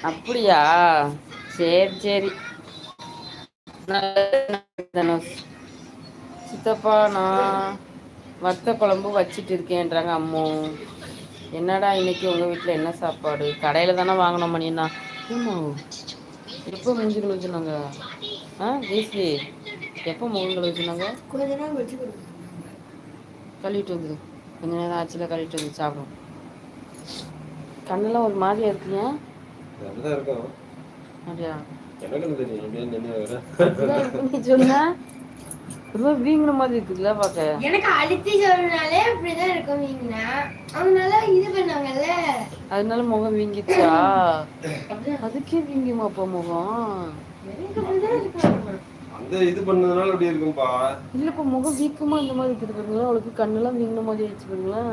அப்படியா? சரி சரி. தனுஷ் சித்தப்பா நான் வத்த குழம்பு வச்சிட்டு இருக்கேன்றாங்க அம்மு. என்னடா இன்னைக்கு உங்க வீட்டில் என்ன சாப்பாடு? கடையில் தானே வாங்கினோம் மணினா. ஏம்மா எப்போ மூஞ்சி கழுவுச்சுனாங்க? ஜெயஸ்ரீ எப்போ முகம் கழுவுச்சுனாங்க? கொஞ்ச நேரம் வச்சு கழுவிட்டு வந்துடு. கொஞ்ச நேரம் ஆச்சுல கழுவிட்டு வந்து சாப்பிடும். கண்ணெல்லாம் ஒரு மாதிரியா இருக்குங்க. அப்படியா? நீ சொன்ன ரொம்ப வீங்கின மாதிரி இருக்குதுல்ல பாக்க. எனக்கு அழுத்தி சொல்றனாலே அப்படிதான் இருக்கும் வீங்கினா. அதனால இது பண்ணாங்கல்ல, அதனால முகம் வீங்கிச்சா? அதுக்கே வீங்குமாப்பா முகம்? அந்த இது பண்ணதுனால அப்படி இருக்கும்பா. இல்லப்பா முகம் வீக்கமா இந்த மாதிரி இருக்குது. அவளுக்கு கண்ணெல்லாம் வீங்கின மாதிரி ஆயிடுச்சு பாருங்களா.